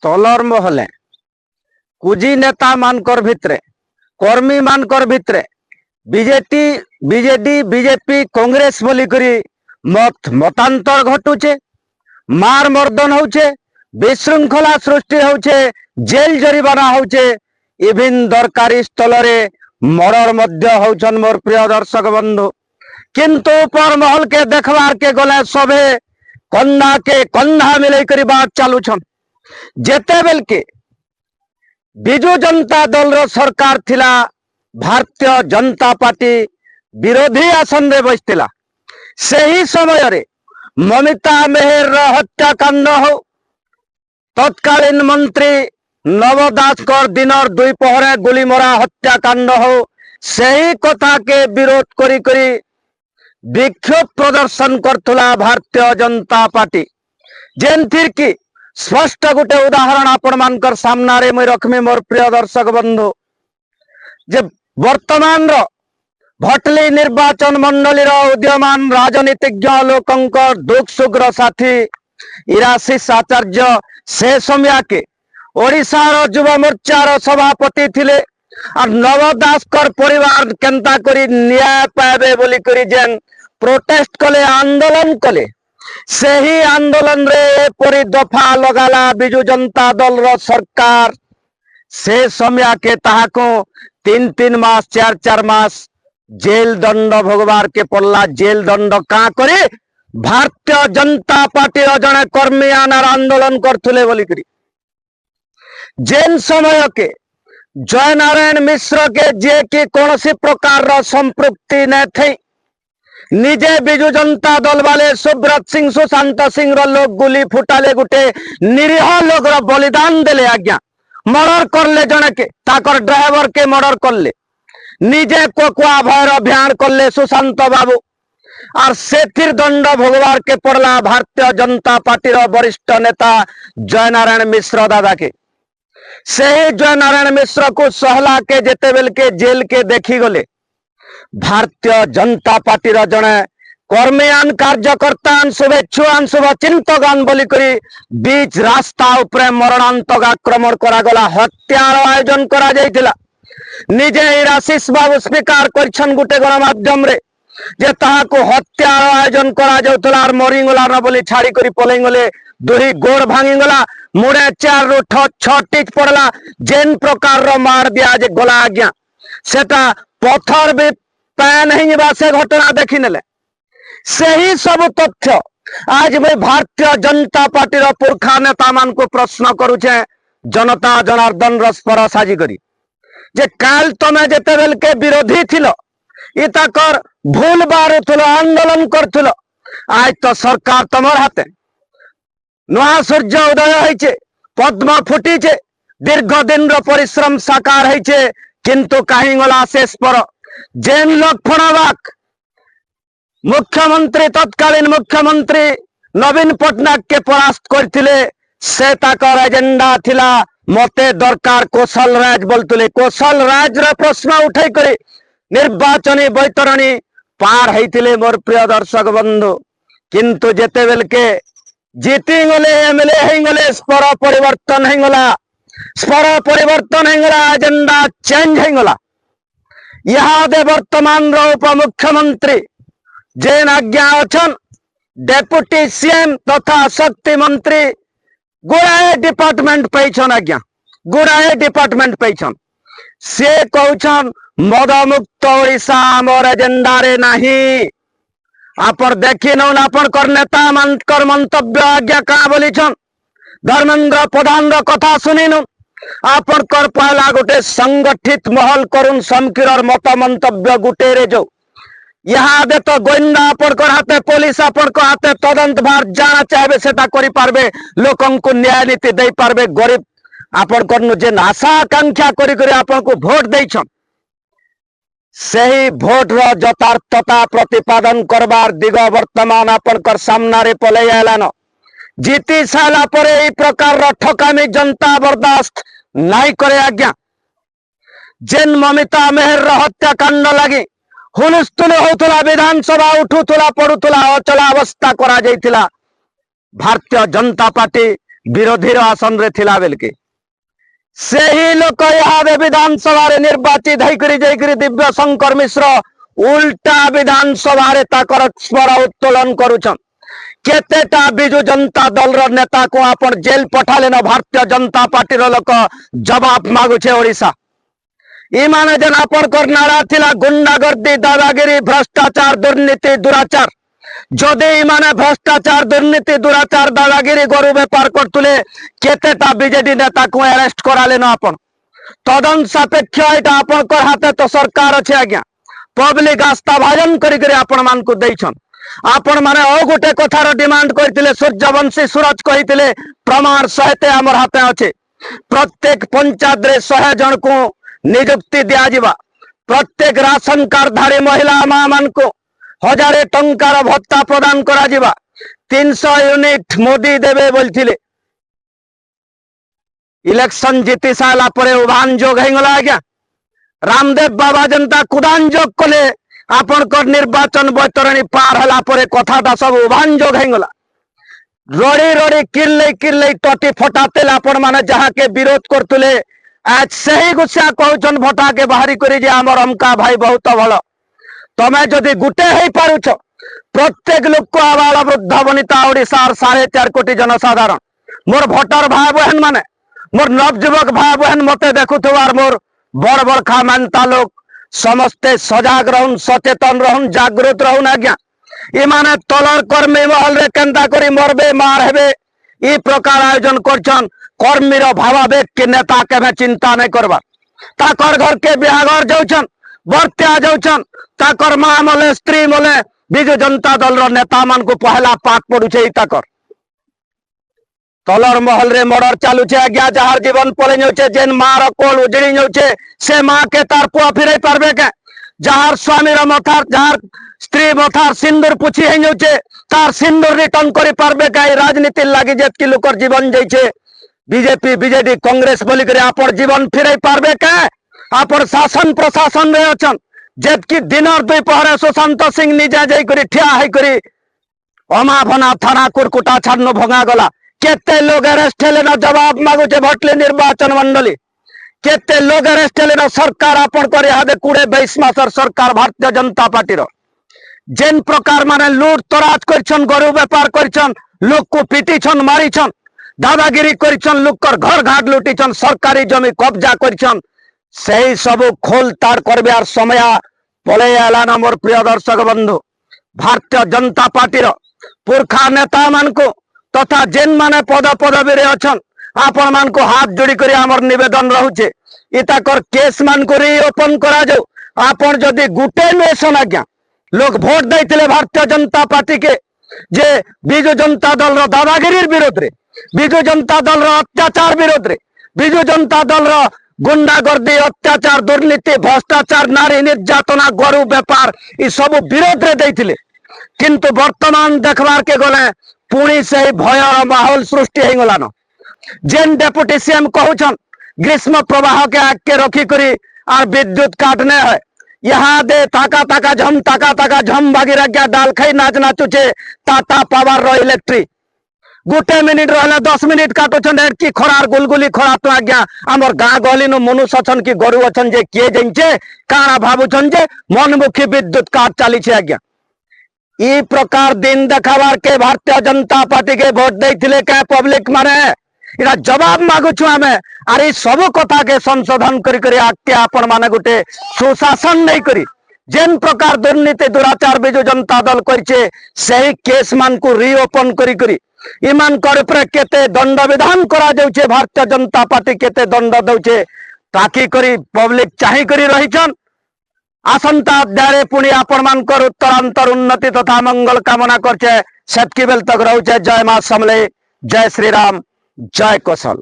तलर महले कुजी नेता मानकर भितरे कर्मी मानकर भितरे बीजेडी बीजेपी कांग्रेस बोली करी मतांतर घटुचे मार मर्दन होचे विशृंखला सृष्टि होचे जेल जरिमाना होचे इभिन दरकारी स्थल रे मर्डर मध्य होचन मोर प्रिय दर्शक बंधु किंतु ऊपर महल के देखबार के गले सभे कंधा के कंधा मिले करी बात चालुछन जेते बेल के बिजु जनता दल रो सरकार थिला भारतीय जनता पार्टी विरोधी आसन रे बसतिला सही समय रे ममिता मेहर हत्याकांड हो तत्कालीन मंत्री नव दास कर दिनर दुई पहरे गुली मरा हत्याकांड हो सही कथा के विरोध करी करी विक्षोभ प्रदर्शन करथुला भारतीय जनता पार्टी जेनथिर की स्पष्ट गोटे उदाहरण आपण मानकर सामना रे मैं रखमी मोर प्रिय दर्शक बंधु जे वर्तमान रो भटली निर्वाचन मंडली रो उद्यमान राजनीतिज्ञ लोकंकर दुख सुग्र साथी इराशिष आचार्य से समय के ओडिशा रो युव मोर्चा रो सभापति थिले और नव दास कर परिवार केंता करी न्याय पाबे बोली करी जेन प्रोटेस्ट कले आंदोलन कले सही आंदोलन रे परी दफा लगाला बिजु जनता दल रो सरकार से समय के ताहाको 3-3 मास 4-4 मास जेल दंड भोगवार के पड़ला जेल दंड का करे भारतीय जनता पार्टी रो जने कर्मी आनार आंदोलन करथुले बोली करी जेन समय के जय नारायण मिश्र के जे कि कौन सी प्रकार रो संपृक्ति न थी निजे बिजु जनता दल वाले सुब्रत सिंह सुशांत सिंह रो लोग गुली फुटाले गुटे निरीह लोग रो बलिदान देले आज्ञा मर्डर करले जने के ताकर ड्राइवर के मर्डर करले निजे कोकुआ भयर अभियान करले सुशांत बाबू और सेथिर दंड भोगवार के पड़ला भारतीय जनता पार्टी रो वरिष्ठ नेता जय नारायण मिश्र दादा के सही जय नारायण मिश्र को सहला के जेते बेल के जेल के देखी गले भारतीय जनता पार्टी रो जने कर्मयान कार्यकर्ता शुभेच्छुआन शुभ चिंतकान बोली करी बीच रास्ता उपरे मरणांतक आक्रमण करा गला हत्यार आयोजन करा जायतिला निजे इराशिष बाबू स्वीकार करछन गुटे गणमाध्यम रे जे ताहाको हत्यार आयोजन करा जाउतला और मरिगला न बोली छाड़ी करी पलई गले दुही गोड़ भांगी गला मुड़े 4 ରୁ 6 टिच पड़ला जेन प्रकार रो मार दिया जे गला आज्ञा सेटा पत्थर भी पैन नहीं बा से घटना देखि नेले सही सब तथ्य आज मैं भारतीय जनता पार्टी रो पुरखा नेता मान को प्रश्न करूछे जनता जनार्दन रसपर साजी करी जे काल तमे जेते बेल के विरोधी थिलो इताकर भूल बारुथुलो आंदोलन करथुलो आज तो सरकार तमर हाथे नुआ सूर्य उदय होइछे पद्म फुटीचे दीर्घ दिन रो परिश्रम साकार होइछे किंतु काहि गला शेष पर जेन लक्षणवाक मुख्यमंत्री तत्कालीन मुख्यमंत्री नवीन पटनायक के परास्त करथिले से ताकर एजेंडा थिला मते दरकार कौशल राज बोलतुले कौशल राज रो प्रश्न उठाई करे निर्वाचनी बैतरणी पार होइतिले मोर प्रिय दर्शक बंधु किंतु जेते बेल के जीती गले एमएलए हे गले स्वर परिवर्तन हे गला एजेंडा चेंज हे गला यहाँ दे वर्तमान रो उप मुख्यमंत्री जेन आज्ञा अछन डेप्यूटी सीएम तथा शक्ति मंत्री गुड़ाए डिपार्टमेंट पैछन आज्ञा गुड़ाए डिपार्टमेंट पैछन से कहछन मद मुक्त ओडिशा हमर एजेंडा रे नाही आपन देखि नौन आपन कर नेता मानकर मंतव्य आज्ञा का बोलीछन धर्मेंद्र प्रधान रो कथा सुनिनु आपन कर पहला गुटे संगठित महल करुन समकिरर मत मंतव्य गुटे रे जो यहाँ दे तो गोइंदा आपन कर हाथे पुलिस आपन को हाथे तदंत भार जाना चाहे सेटा करि पारबे लोकन को न्याय नीति दे पारबे गरीब आपन करनु जे आशा आकांक्षा करि करि आपन को वोट देछन सही भोट रो यथार्थता प्रतिपादन करबार दिग वर्तमान आपन कर सामना रे पलई आलान जीती साला परे ई प्रकार रो ठकामी जनता बर्दाश्त नाई करे आज्ञा जेन ममिता मेहर रो हत्याकांड लगी हुलस्थुल होतुला विधानसभा उठुतुला पड़ुतुला अचला अवस्था करा जायतिला भारतीय जनता पार्टी विरोधी आसन रे थिला बेल के से ही लोक यहाँ विधानसभा निर्वाचित होकर दिव्य शंकर मिश्र उल्टा विधानसभा ताकर स्वर उत्तोलन करुछन केतेटा बिजु जनता दल रो नेता को आपण जेल पठाले न भारतीय जनता पार्टी रो लोक जवाब मागुछे ओडिशा इमाने जन आपण कर नारा थिला गुंडागर्दी दादागिरी भ्रष्टाचार दुर्नीति दुराचार जदि इमाने भ्रष्टाचार दुर्नीति दुराचार दादागिरी गरु बेपार करतुले केतेटा बीजेडी नेता को अरेस्ट कराले न आपण तदन सापेक्ष एटा आपण कर हाथे तो सरकार अछि आज्ञा पब्लिक आस्था भाजन करी करी आपण मान को दैछन आपण माने ओ गोटे कथार डिमांड करथिले सूर्यवंशी सूरज कहिथिले प्रमाण सहित हमर हाथे अछि प्रत्येक पंचायत रे 100 जन को नियुक्ति दिया जिबा प्रत्येक राशन कार्ड धारी महिला मां मान को 1000 टंकार भत्ता प्रदान करा जिबा 300 यूनिट मोदी देबे बोलथिले इलेक्शन जीति साला परे उभान जोग हेगला आज्ञा रामदेव बाबा जनता कुदान जोग कले आपण कर निर्वाचन बैतरणी पार हला परे कथाटा सब उभान जोग हेगला रोड़ी रोड़ी किरले टटी फटाते आपण माने जहा के विरोध करतुले आज सही गुस्सा कहउछन भटा के बाहरी करी जे हमर हमका भाई बहुत भलो तमे जदि गुटे हे पारुछ प्रत्येक लोक को आबाल वृद्ध वनिता ओडिशार 4.5 कोटी जनसाधारण मोर भोटर भाई बहन माने मोर नवजुवक भाई बहन मते देखुथवार मोर बड़ बड़ खामानता लोग समस्ते सजाग रहन सचेतन रहन जागृत रहन आज्ञा इमाने तलर कर्मी महल रे केंदा करी मरबे मार हेबे ई प्रकार आयोजन करछन कर्मी रो भावावेग के नेता के चिंता नहीं करबा ताकर घर के बिहागर जाउछन बर्त्या जाउछन ताकर मां मले स्त्री मले बिजु जनता दल रो नेता मान को पहला पाठ पडुछे ताकर तलर महल रे मर्डर चालू छे आज्ञा जहार जीवन पले नउछे जेन मां रो कोल उजड़ी नउछे से मां के तार पुआ फिरै पारबे के जहार स्वामी रो मथार जहार स्त्री मथार सिंदूर पुछि हे नउछे तार सिंदूर रिटर्न करि पारबे के राजनीति लागि जेतकी लोकर जीवन जइछे बीजेपी बीजेडी कांग्रेस बोली करे आपण जीवन फिरै पारबे के आपण शासन प्रशासन रे अछन जेतकी दिनर दुई पहरे सुशांत सिंह निजा जाई करी ठिया है करी अमा भना थाना कुरकुटा छाड़नो भंगा गला केते लोग अरेस्ट हेले न जवाब मागुचे भटले निर्वाचन मंडली केते लोग अरेस्ट हेले न सरकार आपण करे हादे कुड़े 22 मासर सरकार भारतीय जनता पार्टी रो जेन प्रकार माने लूट तराज करछन गरु व्यापार करछन लोक को पीटीछन मारीछन दादागिरी करछन लोकर घर घाट लुटीछन सरकारी जमी कब्जा करछन सही सब खोल तार करबार समय पले आला न मोर प्रिय दर्शक बंधु भारतीय जनता पार्टी रो पुरखा नेता मान को तथा जेन माने पद पदवी रे अछन आपण मान को हाथ जोड़ी करी हमर निवेदन रहउछे इताकर केस मान को रीओपन करा जाऊ आपण जदी गुटे नेशन आज्ञा लोग वोट दैतिले भारतीय जनता पार्टी के जे बिजु जनता दल रो दादागिरी विरोध रे बिजु जनता दल रो अत्याचार विरोध रे बिजु जनता दल रो गुंडागर्दी अत्याचार दुर्नीति भ्रष्टाचार नारी निर्यातना गरु व्यापार ई सब विरोध रे दैतिले किंतु वर्तमान देखबार के गले पुणी से भय माहौल सृष्टि हो गलान जेन डेपुटी सीएम कहउछन ग्रीष्म प्रवाह के आग के रखी करी और विद्युत काटने है यहाँ दे ताका झम भागीरा क्या डाल खाई नाच नाचुचे टाटा पावर रो इलेक्ट्रिक गोटे मिनिट रहा 10 मिनिट काटुछन की खरार गुलगुली खरा तो आज्ञा आमर गाँ गहली नु मनुष्य अछन कि गरु अछन जे किए जाइछे काना भाबुछन जे मनमुखी विद्युत काट चली छे आज्ञा ई प्रकार दिन देखाबार के भारतीय जनता पार्टी के वोट देथिले के पब्लिक माने इरा जवाब मागुछु आमे अरे सब कथा के संशोधन करी करी आके आपण माने गुटे सुशासन नहीं करी जेन प्रकार दुर्नीति दुराचार बिजु जनता दल करछे सही केस मान को रीओपन करी करी ईमान कर पर केते दंड विधान करा जाउछे भारतीय जनता पार्टी केते दंड दउछे ताकि करी पब्लिक चाहि करी रहिछन आसंता अध्याय पुणी आपण मानकर उत्तरांतर उन्नति तथा मंगल कामना करछे सेतकी बेल तक रहउछे जय मां समले जय श्री राम जय कौशल।